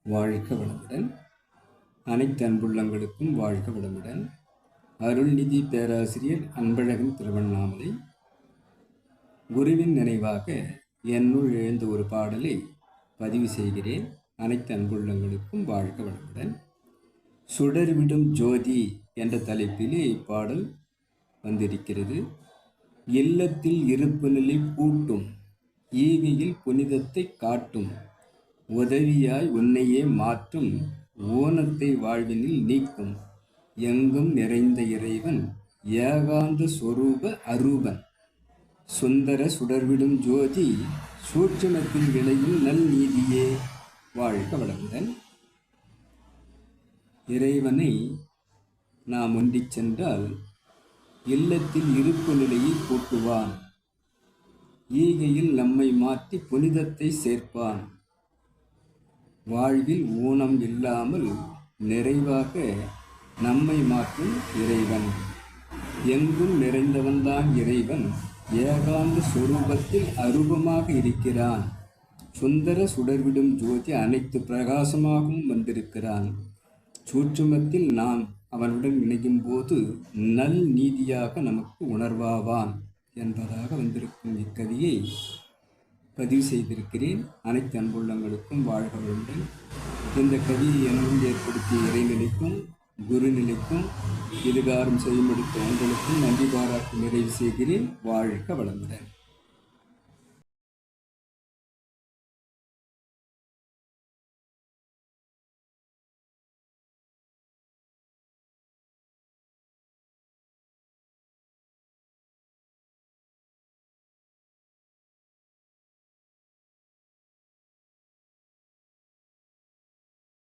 வாழ்க வளமுடன். அனைத்து அன்புள்ளங்களுக்கும் வாழ்க வளமுடன். அருள்நிதி பேராசிரியர் அன்பழகன் திருவண்ணாமலை. குருவின் நினைவாக என்னுள் எழுந்த ஒரு பாடலை பதிவு செய்கிறேன். அனைத்து அன்புள்ளங்களுக்கும் வாழ்க வளமுடன். சுடர்விடும் ஜோதி என்ற தலைப்பிலே இப்பாடல் வந்திருக்கிறது. இல்லத்தில் இருப்பு நிலை பூட்டும், ஈகையில் புனிதத்தை காட்டும், உதவியாய் உன்னையே மாற்றும், ஊனத்தை வாழ்வினில் நீக்கும், எங்கும் நிறைந்த இறைவன், ஏகாந்த சொரூப அரூபன், சுந்தர சுடர்விடும் ஜோதி, சூட்சுமத்தில் விளையும் நல் நீதியே. வாழ்க வளமுடன். இறைவனை நாம் ஒன்றிச் சென்றால் இல்லத்தில் இருப்பு நிலையை கூட்டுவான், ஈகையில் நம்மை மாற்றி புனிதத்தை சேர்ப்பான், வாழ்வில் ஊனம் இல்லாமல் நிறைவாக நம்மை மாற்றும் இறைவன், எங்கும் நிறைந்தவன்தான் இறைவன், ஏகாந்த சொரூபத்தில் அரூபமாக இருக்கிறான், சுந்தர சுடர்விடும் ஜோதி அனைத்து பிரகாசமாகவும் வந்திருக்கிறான், சூட்சுமத்தில் நாம் அவனுடன் இணையும் போது நல் நீதியாக நமக்கு உணர்வாவான் என்பதாக வந்திருக்கும் இக்கவியை பதிவு செய்திருக்கிறேன். அனைத்து அன்புள்ளங்களுக்கும் வாழ்க வளமுடன். இந்த கவியை எனவும் ஏற்படுத்திய இறைநிலைக்கும் குருநிலைக்கும் இதுகாரம் செய்யும் எடுத்த உங்களுக்கும் நன்றி பாராட்டி நிறைவு செய்கிறேன். வாழ்க வளமுடன்.